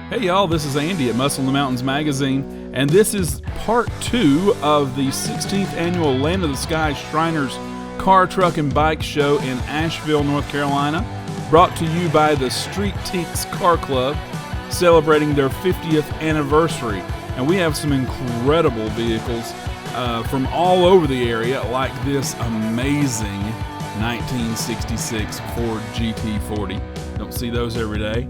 Hey y'all, this is Andy at Muscle in the Mountains magazine, and this is part 2 of the 16th annual Land of the Sky Shriners Car, Truck, and Bike Show in Asheville, North Carolina, brought to you by the Street Tiques Car Club, celebrating their 50th anniversary. And we have some incredible vehicles from all over the area, like this amazing 1966 Ford GT40. Don't see those every day.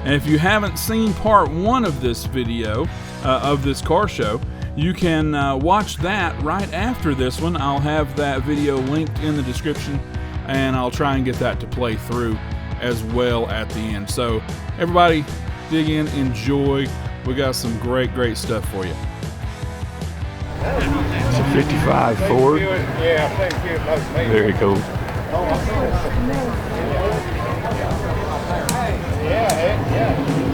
And if you haven't seen part 1 of this video, of this car show, you can watch that right after this one. I'll have that video linked in the description, and I'll try and get that to play through as well at the end. So everybody dig in, enjoy. We got some great stuff for you. It's a 55 Ford. Very cool.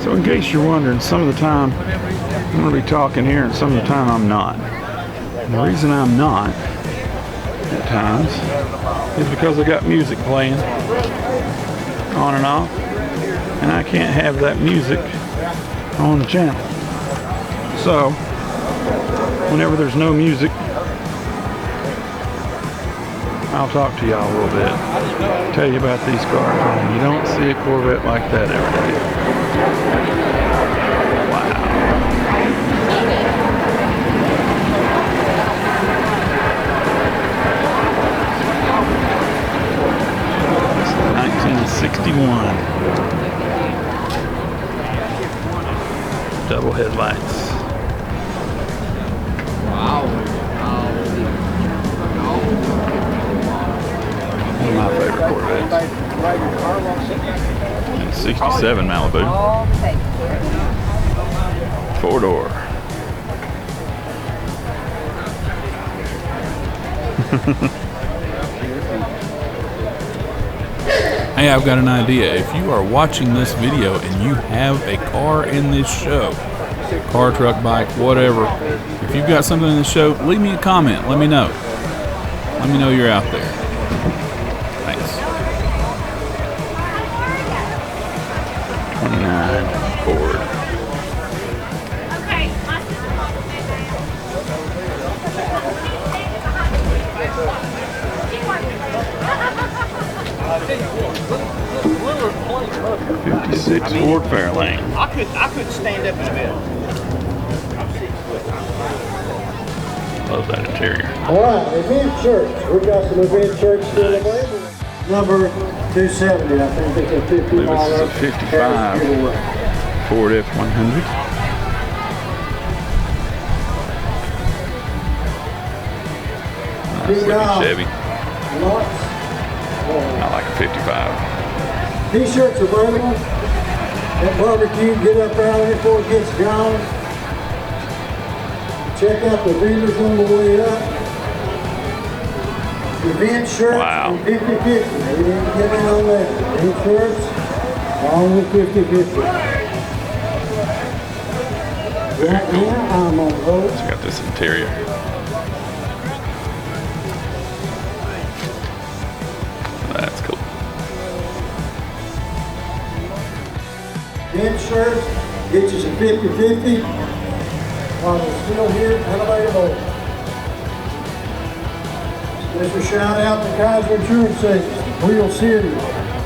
So in case you're wondering, some of the time I'm going to be talking here and some of the time I'm not. And the reason I'm not at times is because I got music playing on and off, and I can't have that music on the channel. So whenever there's no music, I'll talk to y'all a little bit, tell you about these cars. And you don't see a Corvette like that every day. Wow. This is 1961. Double headlights. Wow. One of my favorite Corvettes. 67 Malibu. 4-door. Hey, I've got an idea. If you are watching this video and you have a car in this show, car, truck, bike, whatever, if you've got something in this show, leave me a comment. Let me know. Let me know you're out there. Thanks. 29 Ford. '56 Ford Fairlane. I could stand up in the middle. Love that interior. All right, event shirts. We've got some event shirts still available. Number 270, I think it's a 50 I believe mile. this is a 55 Ford F100. Nice looking Chevy. I like a 55. T-shirts available. That barbecue, get up early before it gets gone. Check out the dealers on the way up. Event shirts Wow. and 50-50. We didn't get in on that. Event shirts, along with 50-50. Right now, I'm on hold. It's got this interior. That's cool. Event shirts, get you some 50-50. While they're still here and available. Special shout out to Chrysler Insurance Agents, Wheel City,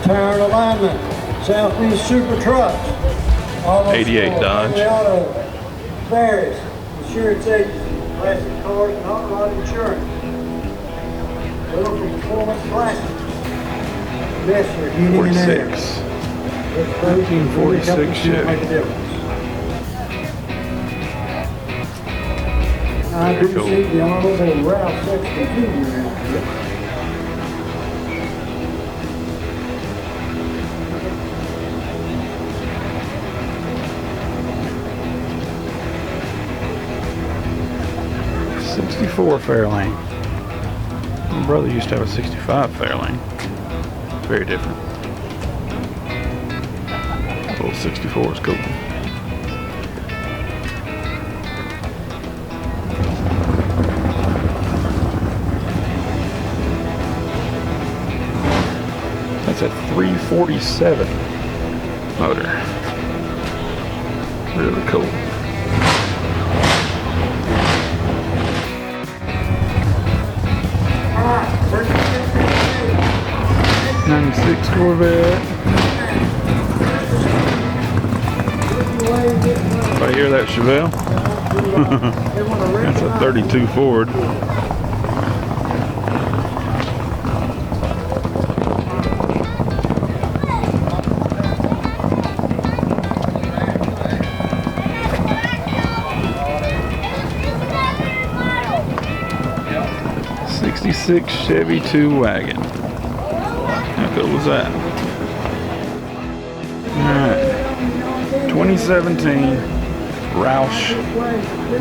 Tire and Alignment, Southeast Super Trucks, 88 Dodge. Auto, Ferris, Insurance Agency, Classic Cars and Auto Lot Insurance. Little Performance Classic. Messer, Heating and Air. 46. 1946 Chevy. Make a difference. I Very cool. appreciate the Honorable Ralph Sexton Jr. '64 Fairlane. My brother used to have a '65 Fairlane. Very different. Little '64 is cool. That's a 347 motor. Pretty cool. 96 Corvette. If I hear that, Chevelle? That's a 32 Ford. '66 Chevy 2 wagon. How cool was that? Alright. 2017 Roush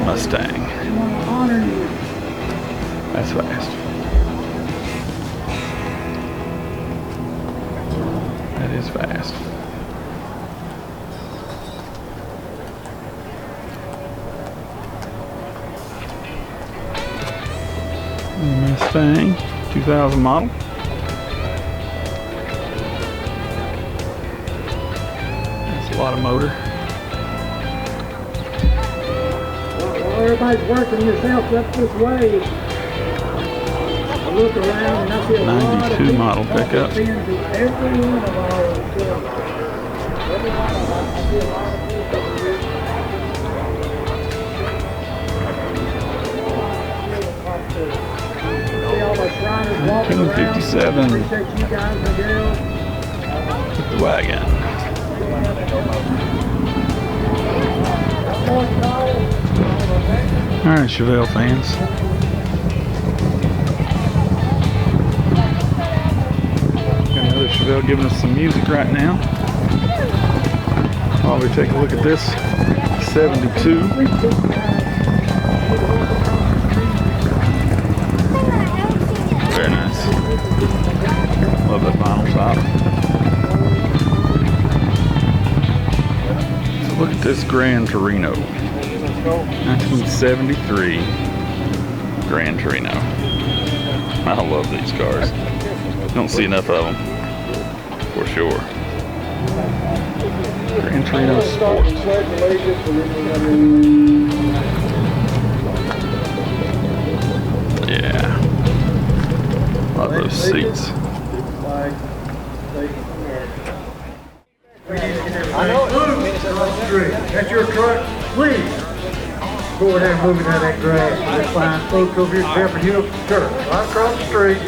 Mustang. That's fast. That is fast. Mustang, 2000 model. That's a lot of motor. While everybody's working yourself up this way, I look around and I see a lot of 92 people model pickup. into every one of our every one of us. I see a lot of people here. 1957 wagon. All right, Chevelle fans. Got another Chevelle giving us some music right now. While we take a look at this 72. Very nice. Love that vinyl top. So look at this Gran Torino. 1973 Gran Torino. I love these cars. Don't see enough of them, for sure. Gran Torino Sport. Yeah. Love those seats. I know it. That's your truck. Please go ahead and move it out of that grass. That's fine. Folks over here at Pepper Hill Church, right across the street.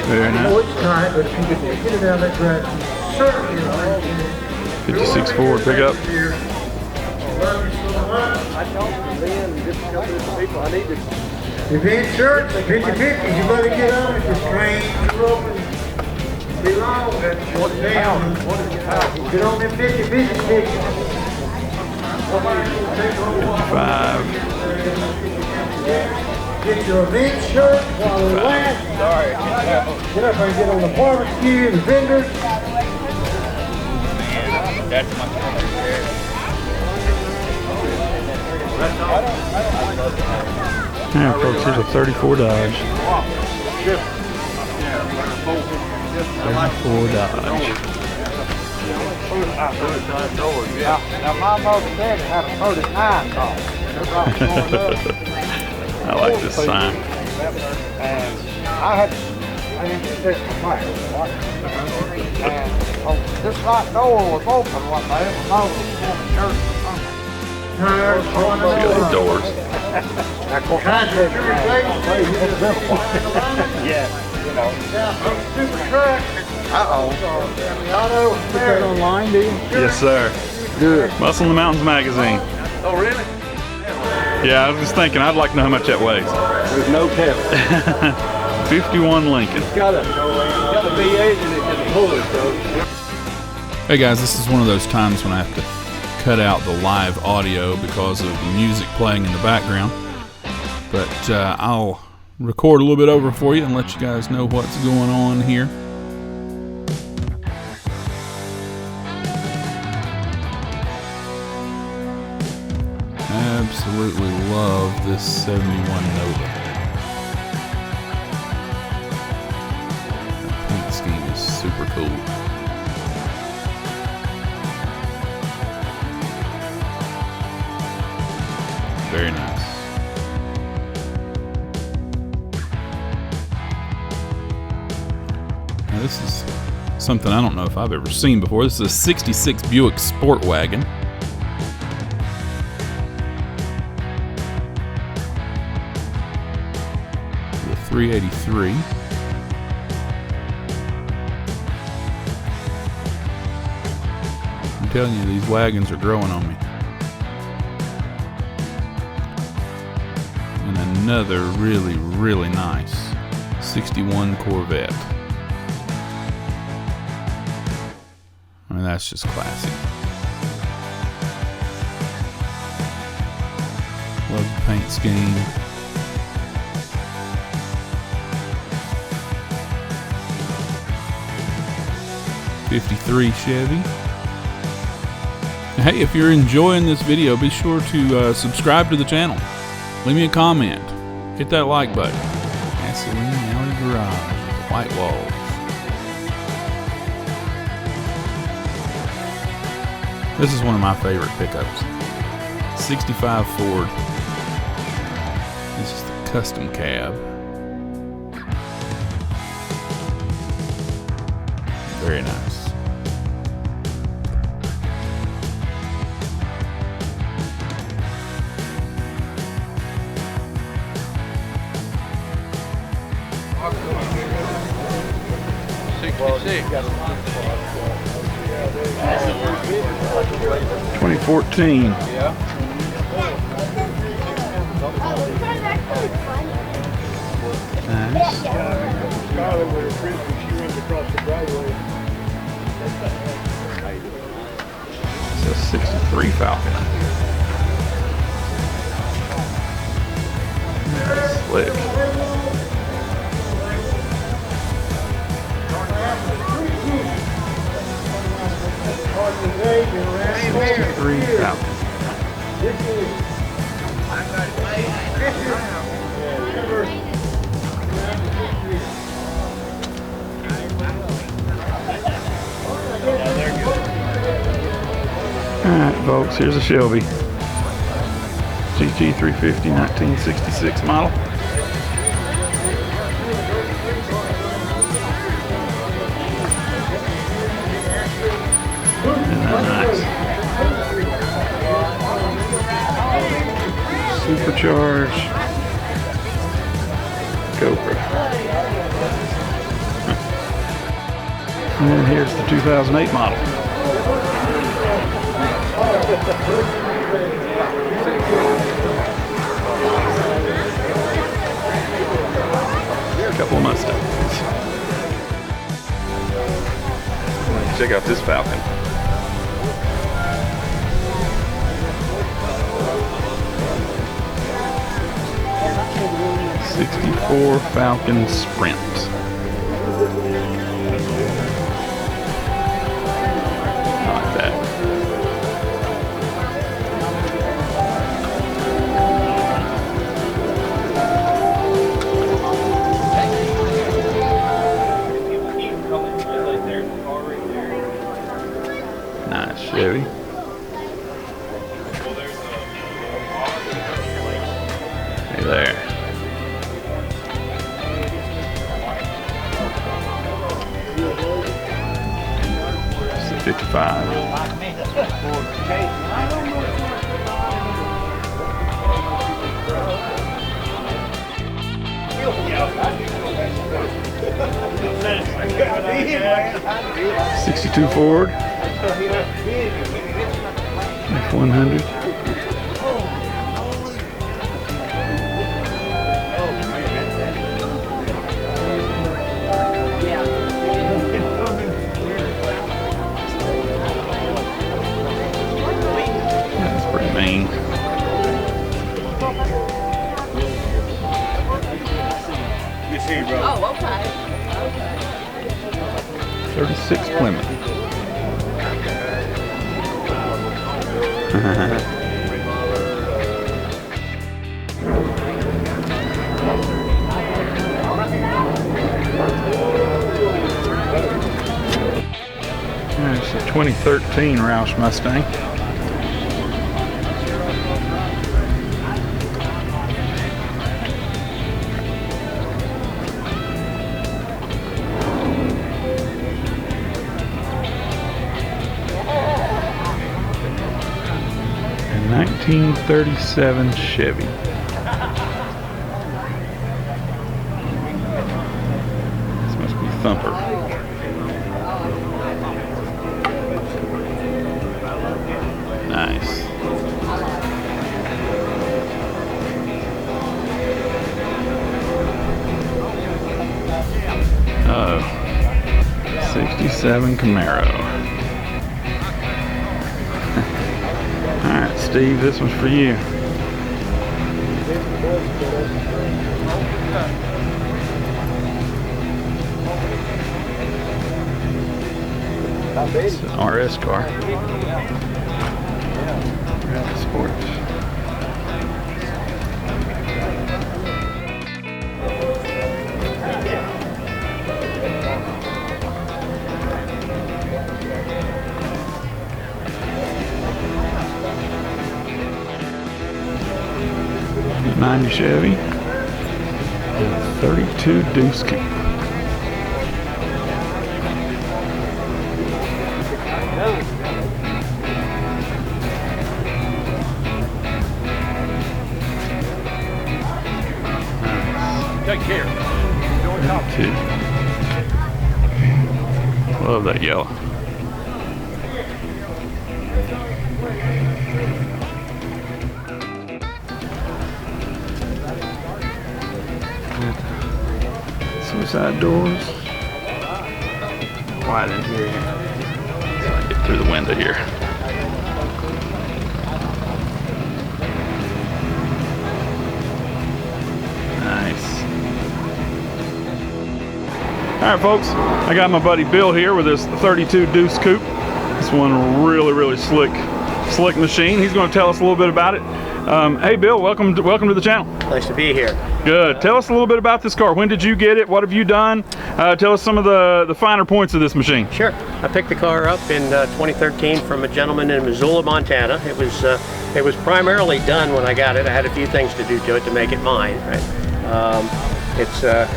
Very nice. Oh, it's tight, but if you can get it out of that grass, certainly. 56 Ford pickup. If the insurance, 50-50, you better get on it. If the train, you're open. Be long, that's what down. Get on them 50-50 tickets. 5. Get your event shirt while we last. Get up and get on the barbecue, the vendors. That's my Now, folks, here's a 34 Dodge. 34 Dodge. Now my mother said it had a 39 car. I like this sign. And I had to take my mic. And this right door was open one day. My mother was going to church or something. See all the doors. Yeah, you know. Uh-oh. Put that online, do you? Yes, sir. Good. Muscle in the Mountains magazine. Oh, really? Yeah, I was just thinking, I'd like to know how much that weighs. There's no telling. 51 Lincoln. Got a V8 and it can pull it, though. Hey guys, this is one of those times when I have to cut out the live audio because of the music playing in the background. But I'll record a little bit over for you and let you guys know what's going on here. Absolutely love this 71 Nova. The paint scheme is super cool. 19 Very nice. Now this is something I don't know if I've ever seen before. This is a 66 Buick Sport Wagon. The 383. I'm telling you, these wagons are growing on me. And another really, really nice 61 Corvette. I mean, that's just classy. Love the paint scheme. '53 Chevy. Hey, if you're enjoying this video, be sure to subscribe to the channel. Leave me a comment. Hit that like button. Gasoline Alley Garage with white walls. This is one of my favorite pickups. 65 Ford. This is the custom cab. Very nice. Well, 2014. yeah. Nice. Scarlett with her frisbee, she runs across the driveway. It's a 63 Falcon. Slick. Falcon. Alright, folks, here's a Shelby GT 350 1966 model. Nice. Supercharged Cobra. And then here's the 2008 model. A couple of Mustangs. Check out this Falcon. '64 Falcon Sprint. I like that. Nice Chevy. Hey there. It's a 55. '62 Ford F100. That's pretty mean. Oh, okay. 36 Plymouth. There's a 2013 Roush Mustang. 1937 Chevy. This must be Thumper. Nice. Oh, 67 Camaro. Alright, Steve, this one's for you. It's an RS car. Sports. '90 Chevy, and 32 Deuce Coupe. Take care. Two. Love that yellow. Suicide doors. Quiet in here. So I get through the window here. Nice. Alright folks, I got my buddy Bill here with this 32 Deuce Coupe. This one really slick machine. He's going to tell us a little bit about it. Hey Bill, welcome to the channel. Nice to be here. Good. Tell us a little bit about this car. When did you get it? What have you done? Tell us some of the finer points of this machine. Sure. I picked the car up in 2013 from a gentleman in Missoula, Montana. It was primarily done when I got it. I had a few things to do to it to make it mine. Right? It's a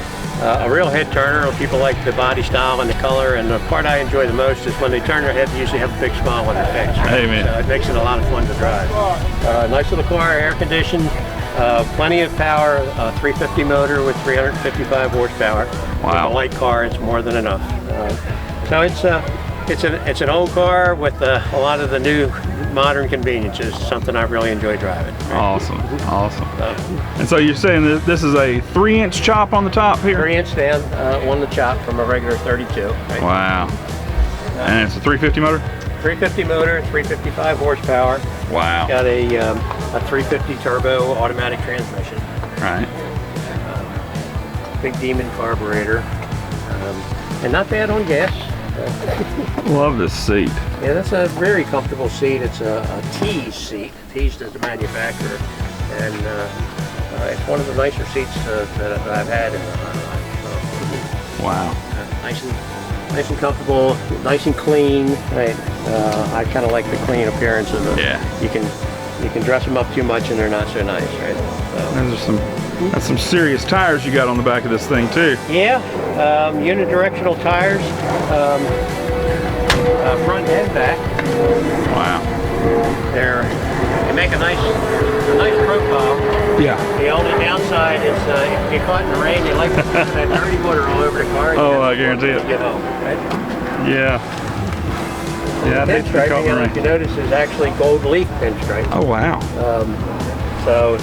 real head turner. People like the body style and the color, and the part I enjoy the most is when they turn their head, they usually have a big smile on their face. Right? Hey, man. So it makes it a lot of fun to drive. Nice little car, air conditioned, plenty of power, 350 motor with 355 horsepower. Wow. For a light car, it's more than enough. So it's an old car with a lot of the new modern conveniences, something I really enjoy driving. Right? Awesome. And so you're saying that this is a 3-inch chop on the top here? 3-inch stand on the chop from a regular 32. Right? Wow. And it's a 350 motor? 350 motor, 355 horsepower. Wow. Got a 350 turbo automatic transmission. Right. Big Demon carburetor. And not bad on gas. Love this seat. Yeah, that's a very comfortable seat. It's a Tease seat. Tease is the manufacturer, and it's one of the nicer seats that I've had in my life. Wow. Nice and comfortable, nice and clean. Right? I kind of like the clean appearance of them. Yeah. You can dress them up too much, and they're not so nice, right? So. That's some serious tires you got on the back of this thing too. Yeah, unidirectional tires, front and back. Wow. They make a nice profile. Yeah. The only downside is if you get caught in the rain, you like to put that dirty water all over the car. Oh, I guarantee it. Get home, right? Yeah. Yeah. The pinstriping, if you notice, is actually gold leaf pinstripe. Oh wow. So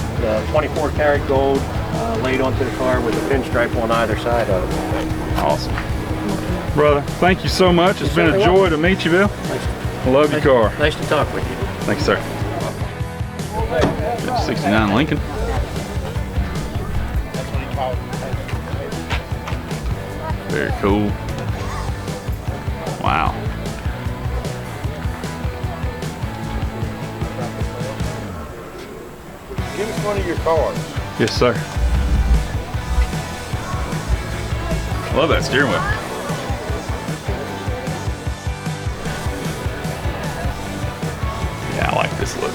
24 karat gold laid onto the car with a pinstripe on either side of it. Awesome. Brother, thank you so much. It's been a joy to meet you, Bill. Love your car. Nice to talk with you. Thank you, sir. 69 Lincoln. Very cool. Wow. Give us one of your cars. Yes, sir. Love that steering wheel. Yeah, I like this look.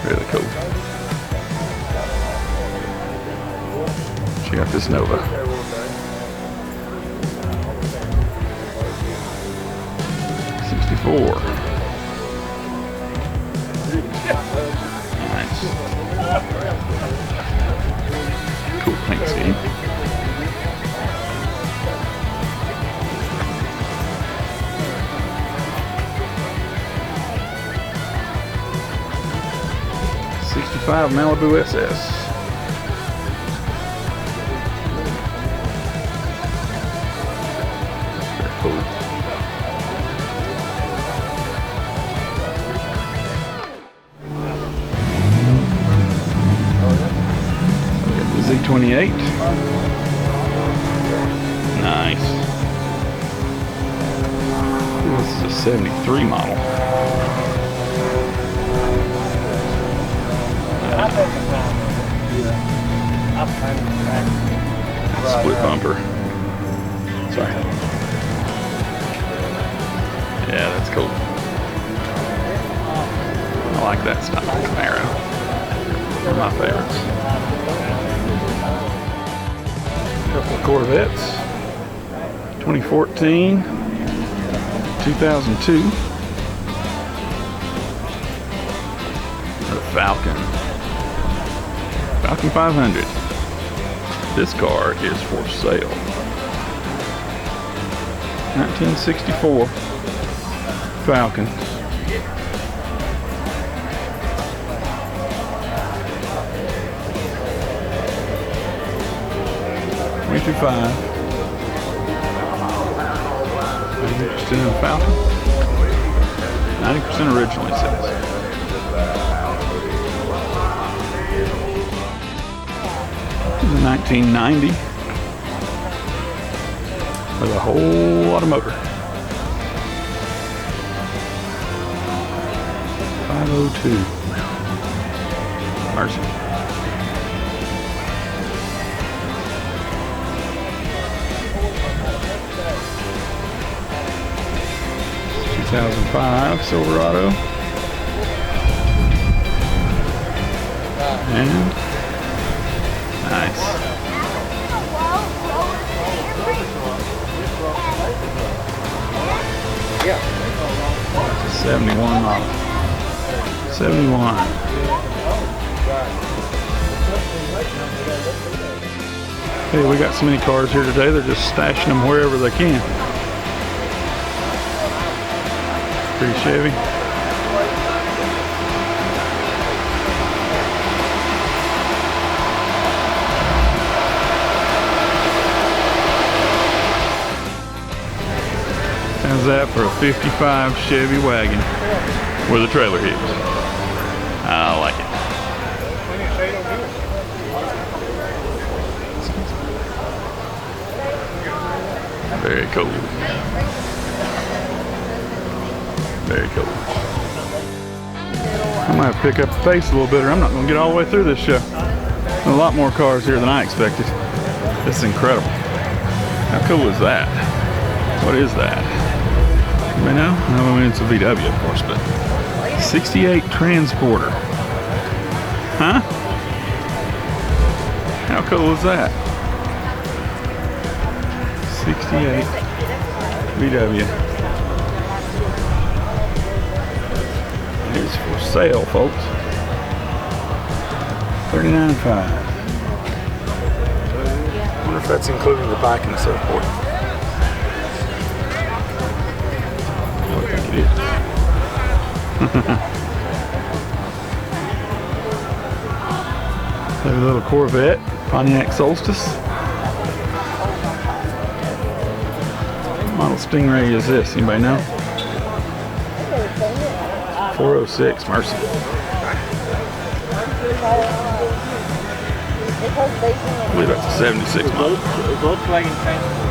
Really cool. Check out this Nova. 64. Nice. Cool paint scheme. '65 Malibu SS. Very cool. Z28. Nice. This is a 73 model. Split bumper. Sorry. Yeah, that's cool. I like that style of Camaro. One of my favorites. Couple of Corvettes. 2014, 2002. The Falcon. Falcon 500. This car is for sale. 1964 Falcon. $22,500. 80% in the Falcon. 90% originally says. This is a 1990 with a whole lot of motor. 502. Mercy. '2005 Silverado. And nice. That's a 71 model. 71. Hey, we got so many cars here today, they're just stashing them wherever they can. Pretty Chevy. How's that for a 55 Chevy wagon with a trailer hitch? I like it. Very cool. Very cool. I might have to pick up the pace a little bit, or I'm not going to get all the way through this show. There's a lot more cars here than I expected. This is incredible. How cool is that? What is that? Anybody know? No, I mean, it's a VW, of course, but 68 Transporter. Huh? How cool is that? 68 VW. It's for sale, folks. $39,500. Wonder if that's including the bike and so forth. I think it is. There's a little Corvette, Pontiac Solstice. What model Stingray is this? Anybody know? 406, mercy. I believe that's a 76 model. Volkswagen Transport.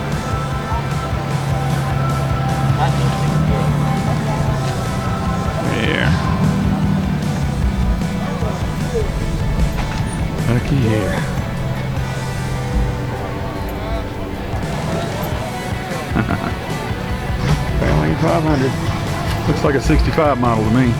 Yeah. Looky here. Family 500. Looks like a 65 model to me.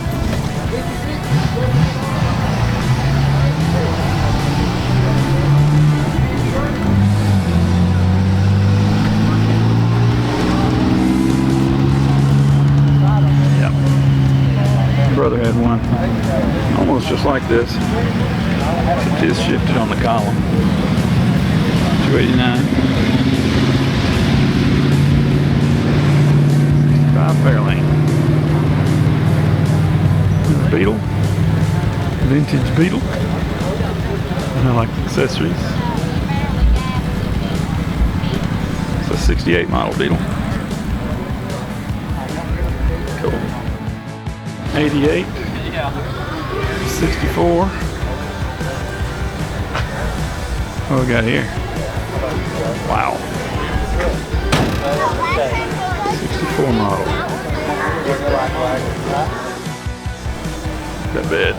brother had one almost just like this. Except his shifted on the column. 289. 65 Fairlane. Beetle. Vintage Beetle. And I like the accessories. It's a 68 model Beetle. Cool. 88. 64. What we got here? Wow. 64 model. That bed.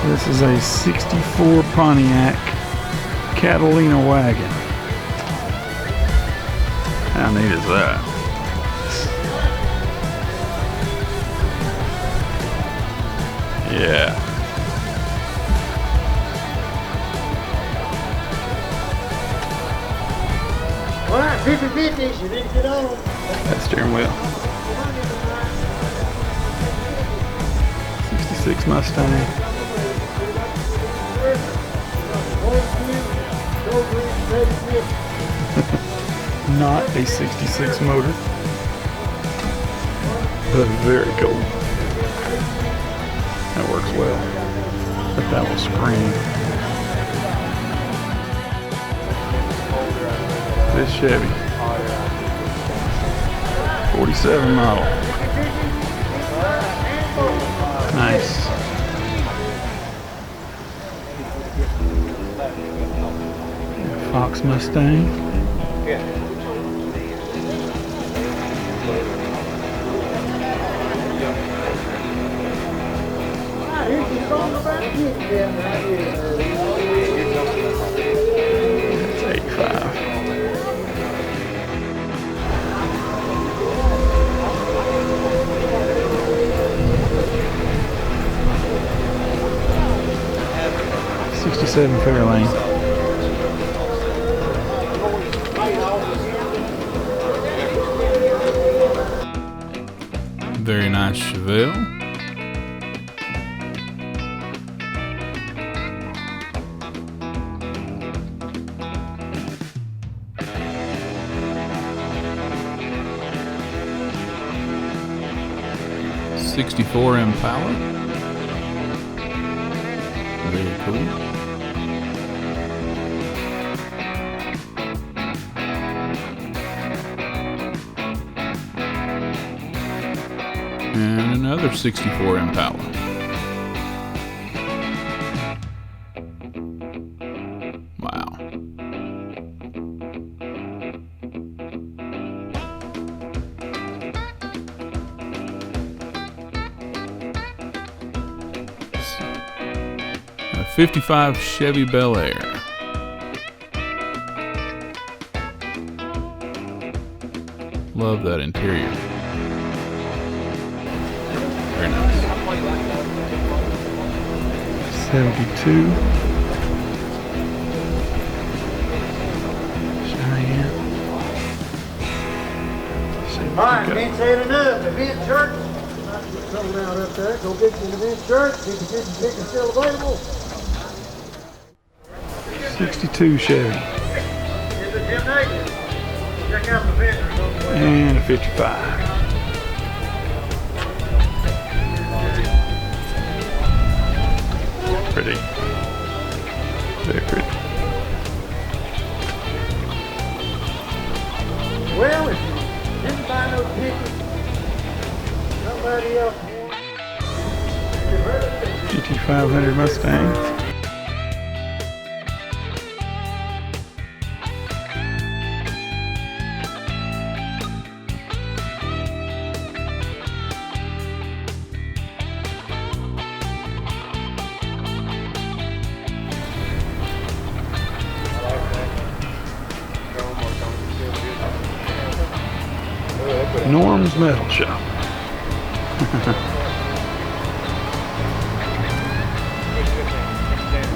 This is a 64 Pontiac Catalina wagon. How neat is that? Yeah. All right, 50-50, you need to get on. That steering wheel. 66 Mustang. Not a 66 motor, but very cool. That works well. But that will scream. This Chevy, 47 model. Nice. Fox Mustang. That's 85. '67 Fairlane. Very nice Chevelle. '64 Impala. Very cool. And another 64 Impala. Wow. A 55 Chevy Bel Air. Love that interior. Very nice. 72. Cheyenne. All right, can't say it enough. Event Church. Something out up there. Go get you an Event Church. 50-50 tickets still available. 62 Chevy. Is it Jim Nagin? Check out the vendors on the way. And a 55. Pretty. Very pretty. Well, if you didn't buy no tickets, somebody else won. GT500 Mustang. Norm's Metal Shop.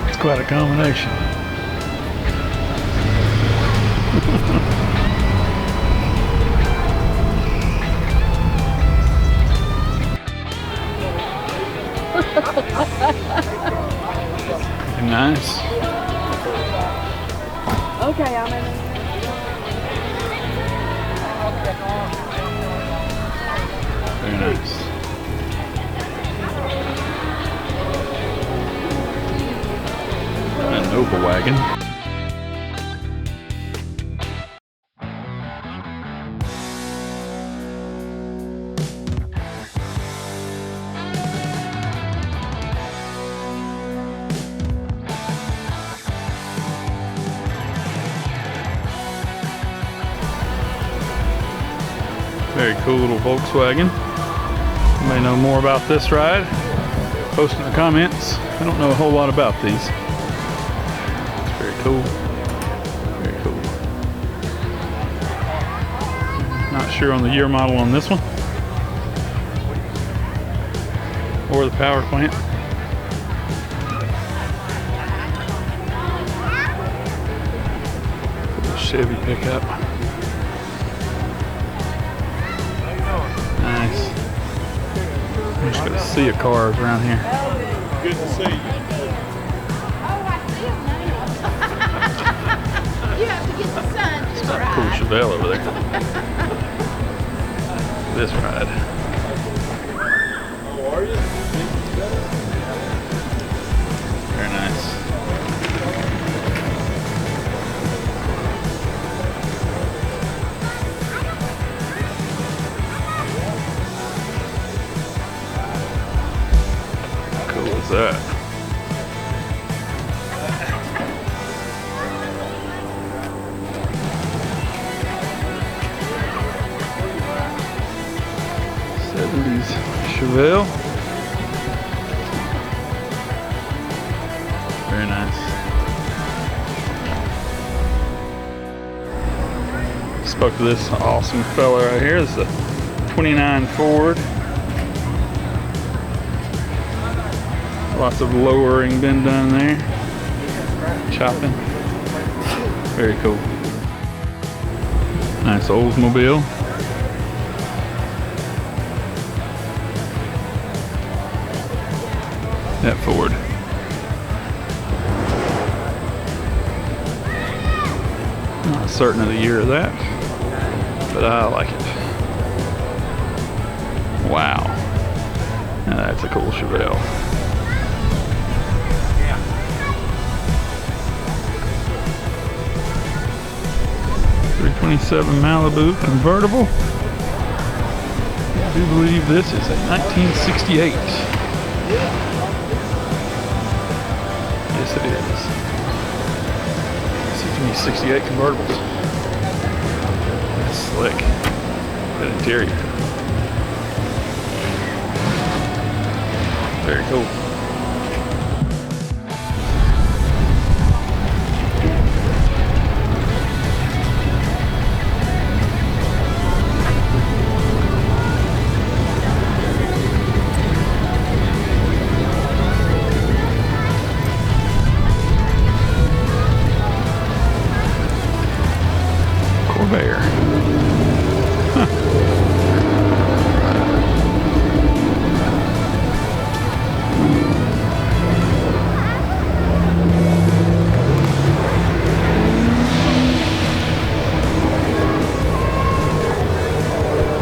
It's quite a combination. Nice. Okay, I'm in. Very nice. An Nova wagon. Very cool little Volkswagen. You may know more about this ride. Post in the comments. I don't know a whole lot about these. It's very cool. Very cool. Not sure on the year model on this one. Or the power plant. Little Chevy pickup. Nice. I'm just gonna see a cars around here. Good to see you. You have to get the sun to Got a cool Chevelle over there. This ride. How are you? Very nice. Cool as that. '70s Chevelle. Very nice. Spoke to this awesome fella right here. This is a 29 Ford. Lots of lowering been done there. Chopping. Very cool. Nice Oldsmobile. That Ford. Not certain of the year of that, but I like it. Wow. Now that's a cool Chevelle. 327 Malibu convertible. I do believe this is a 1968. Yes, it is. See too many 68 convertibles. That's slick. That interior. Very cool. Corvair. Huh.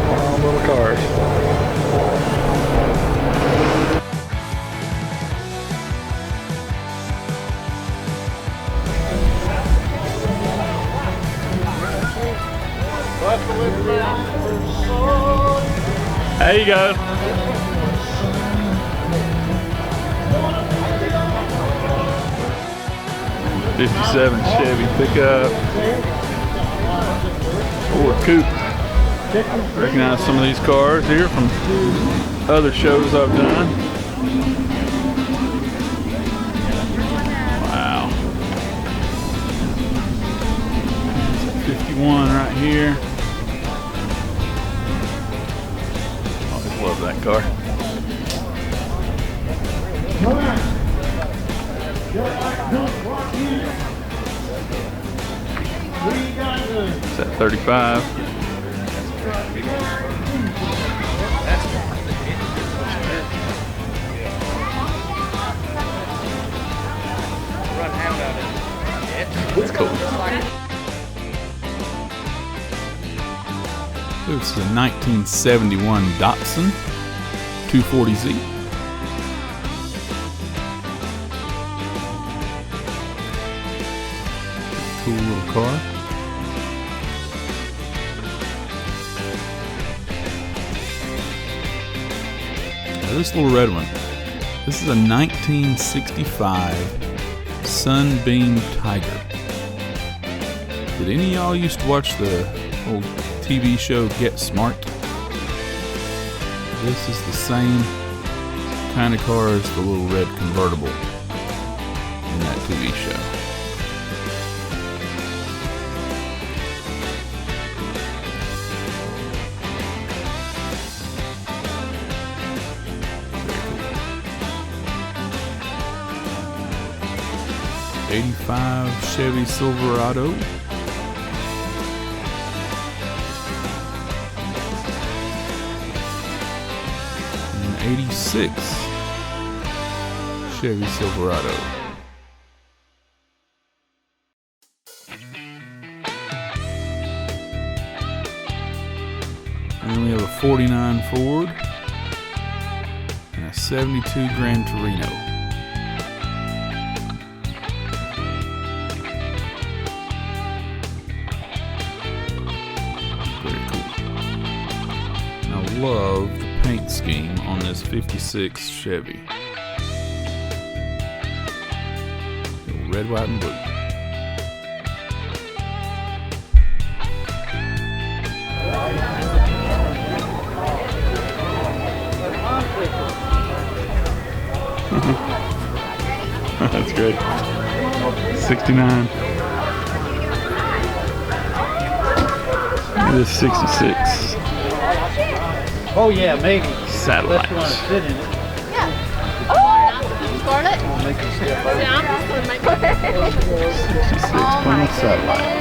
All little cars. There you go. '57 Chevy pickup. Ford Coupe. Recognize some of these cars here from other shows I've done. Wow. 51 right here. car. It's at 35. That's cool. This is a 1971 Datsun 240Z. Cool little car. Now this little red one. This is a 1965 Sunbeam Tiger. Did any of y'all used to watch the old TV show Get Smart? This is the same kind of car as the little red convertible in that TV show. '85 Chevy Silverado. And '86 Chevy Silverado. And then we have a '49 Ford and a '72 Gran Torino. Love the paint scheme on this '56 Chevy. Red, white, and blue. That's great. '69. This '66. Oh yeah, maybe. Satellite. Let's want to sit in it. Yeah. Oh, Scarlett. Make it sit Yeah, I'm just gonna make it. 66 Plymouth Satellite.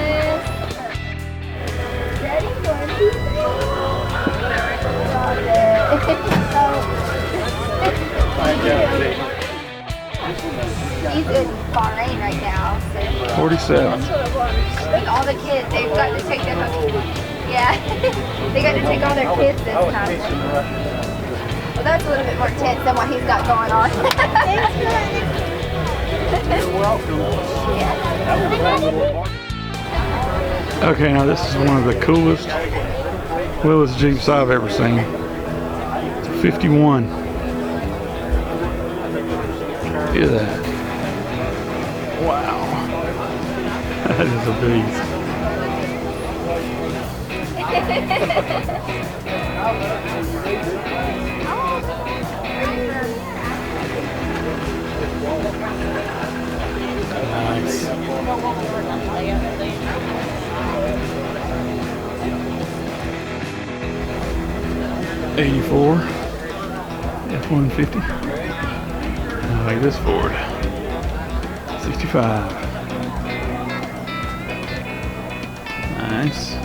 He's in Bahrain right now. So. 47. With all the kids, they've got to take them. Yeah, they got to take all their kids this time. Well, that's a little bit more intense than what he's got going on. You're welcome. Okay, now this is one of the coolest, littlest Jeeps I've ever seen. It's a 51. Look at that. Wow. That is a beast. Nice. '84 F-150. I like this Ford. 65. Nice.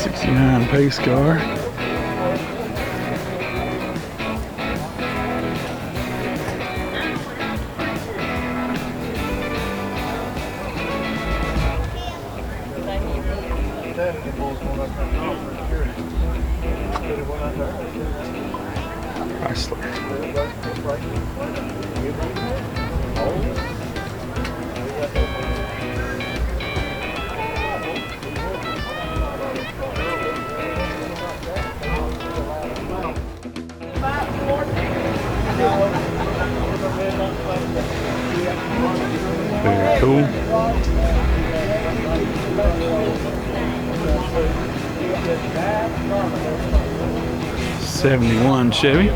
'69 pace car. Chrysler. Very cool. '71 Chevy. You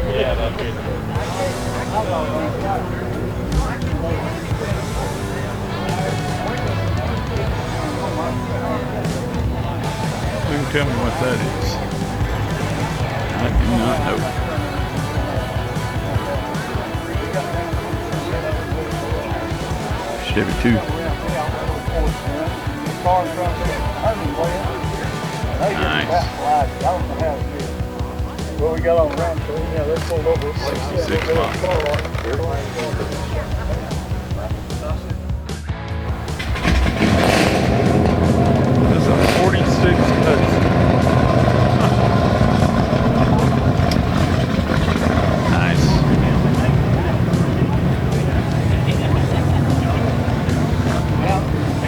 can tell me what that is. I do not know. Chevy 2. Nice. Well, we got on around, so yeah, they pulled over. 66 bucks. This is a 46 Hudson. Nice.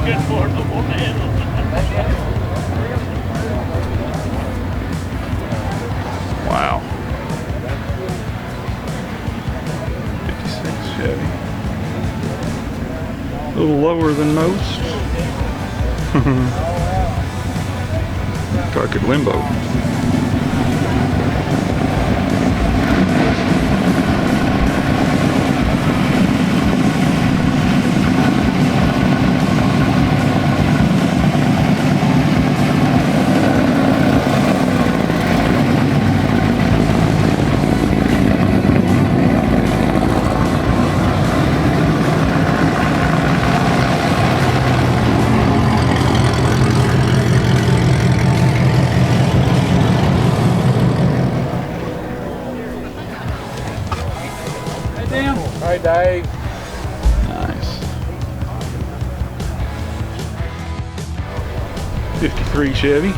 Good for it, no man. Wow. 56 Chevy. A little lower than most. Car could limbo. Hey, Dave. Nice. 53 Chevy.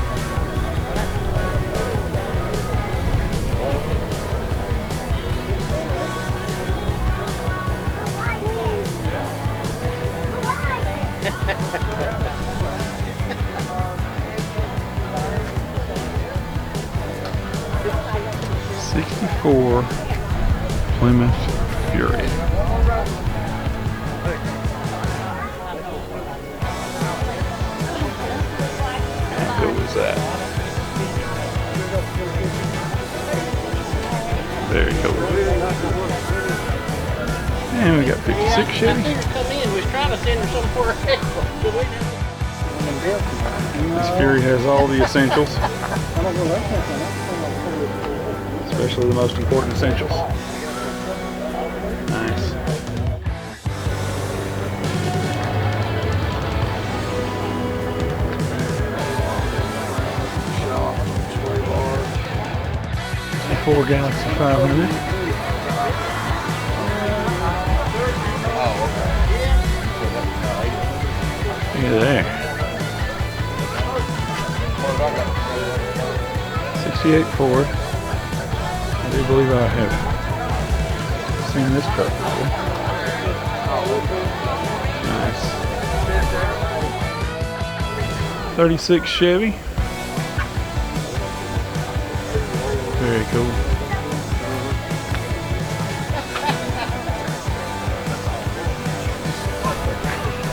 '64 Plymouth Fury. How cool is that? Very cool. And we got 56 Chevy. Come in. We was trying to send her somewhere This Fury has all the essentials. Especially the most important essentials. Nice. Ford Galaxy 500. Look at there. 68 Ford. I do believe I have seen this truck before. Nice. 36 Chevy. Very cool.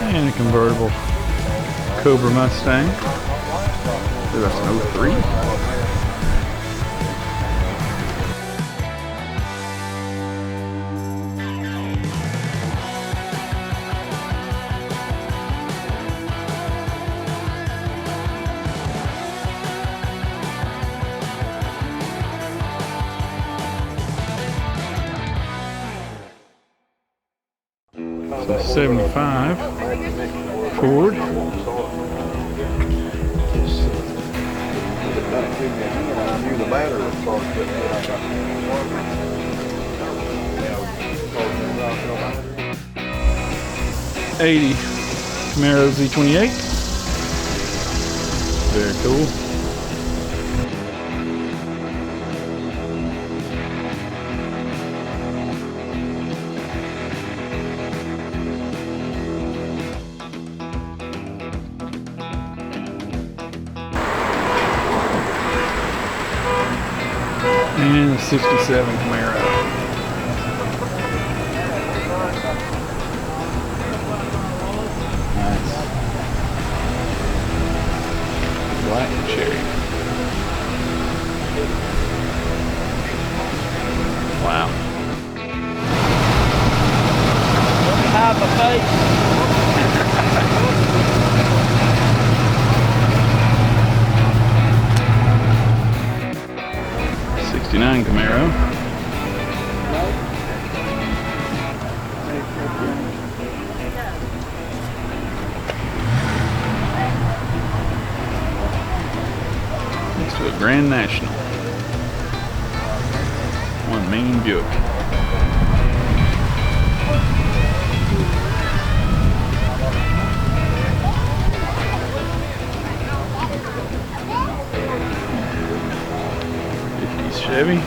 And a convertible Cobra Mustang. So that's an 03. So 75 Ford. '80 Camaro Z28. Very cool. And a '67 Camaro. Nice. Black cherry. Wow. Hide my face. 69 Camaro. Next to a Grand National. One mean Buick. Chevy.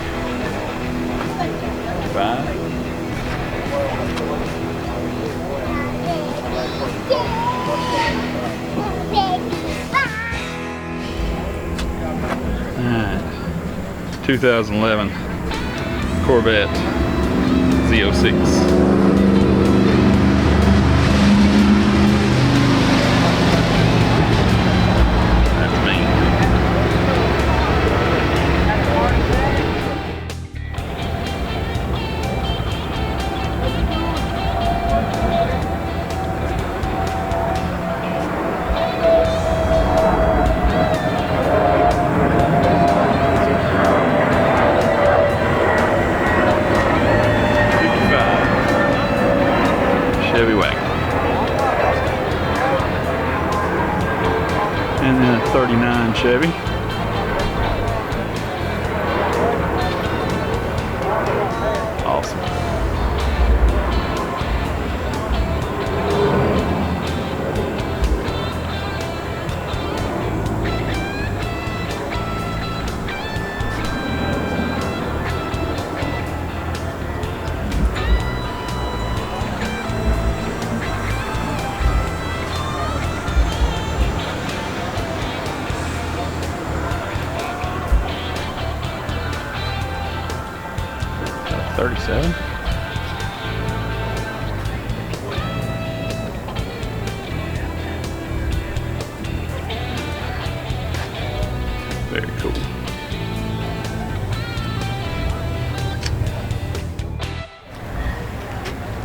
5. Alright. 2011 Corvette Z06. Chevy wagon. And then a 39 Chevy. Awesome. Got a 37. Very cool.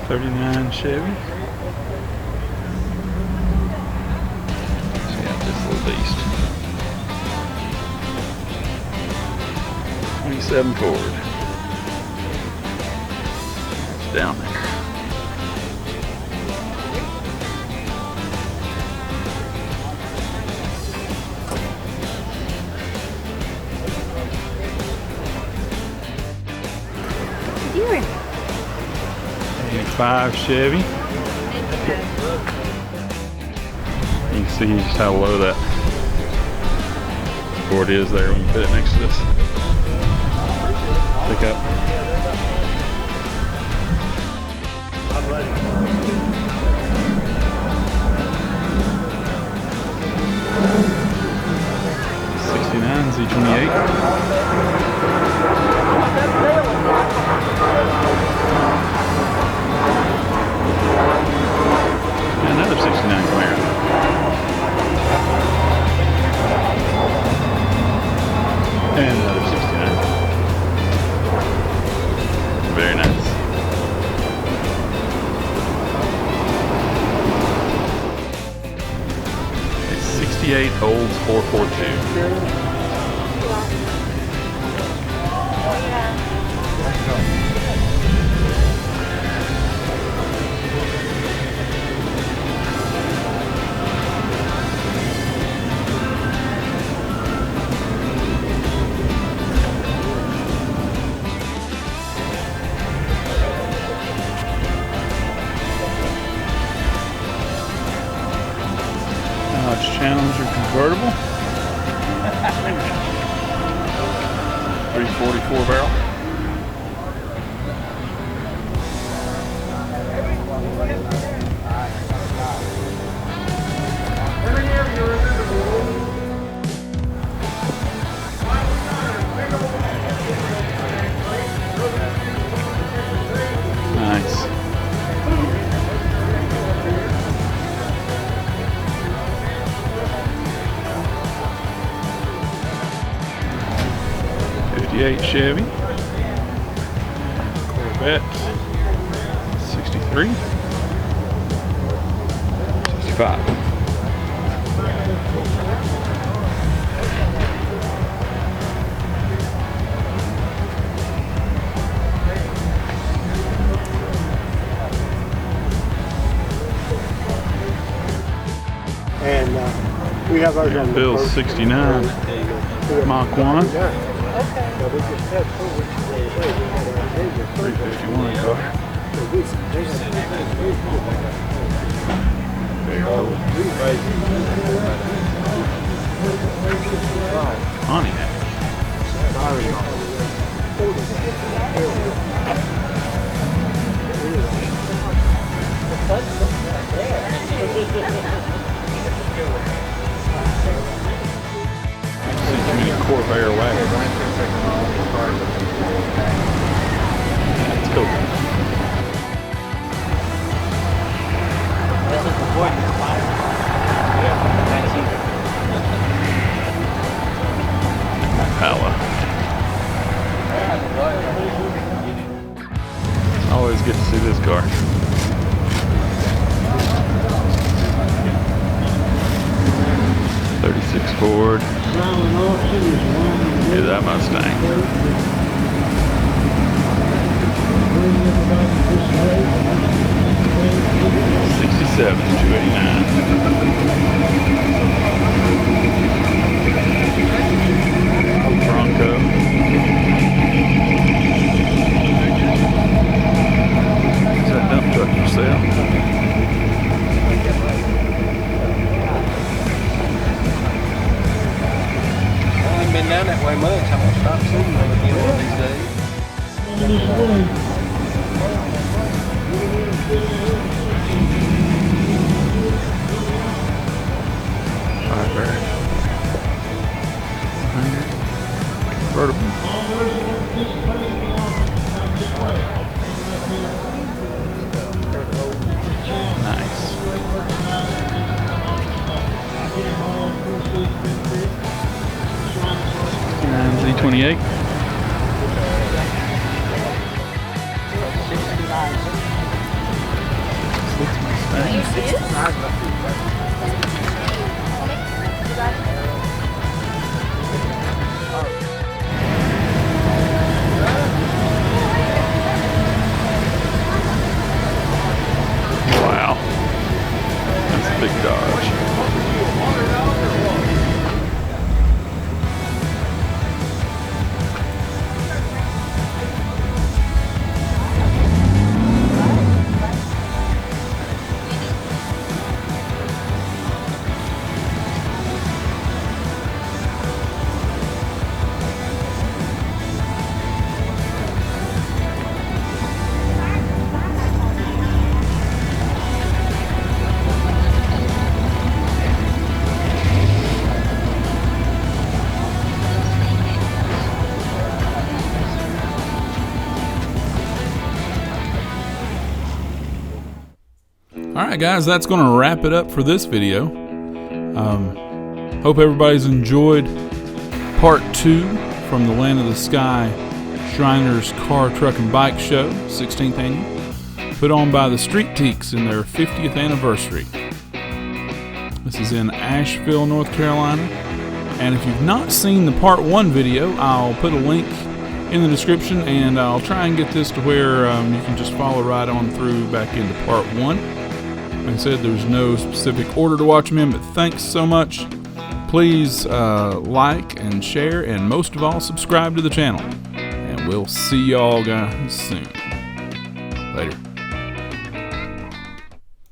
'39 Chevy. Check out this little beast. 27 Ford. It's down there. Doing? 85 Chevy. You can see just how low that Ford is there when you put it next to this pickup. '69 Z28. Another 69 Camaro. And another 69. Very nice. A 68 Olds 442. Dodge Challenger convertible. 344 barrel. Nice. '58 Chevy. Corvette. 63. 65. And we have ours on the Bill's first. 69. Mach 1. 351 car. Pontiac. Corvair wagon. Let's go. Power. Always get to see this car. '36 Ford. Yeah, that Mustang. 67 289. Bronco. Is that dump truck for sale? Been down that way much. I'm gonna stop seeing them again one of these days. Firebird. Convertible. Nice. Z28. Wow. That's a big Dodge. Alright guys, that's going to wrap it up for this video. Hope everybody's enjoyed part 2 from the Land of the Sky Shriners Car, Truck, and Bike Show, 16th annual, put on by the Street Tiques in their 50th anniversary. This is in Asheville, North Carolina. And if you've not seen the part 1 video, I'll put a link in the description, and I'll try and get this to where you can just follow right on through back into part 1. Like I said, there's no specific order to watch them in, but thanks so much. Please like and share, and most of all, subscribe to the channel. And we'll see y'all guys soon. Later.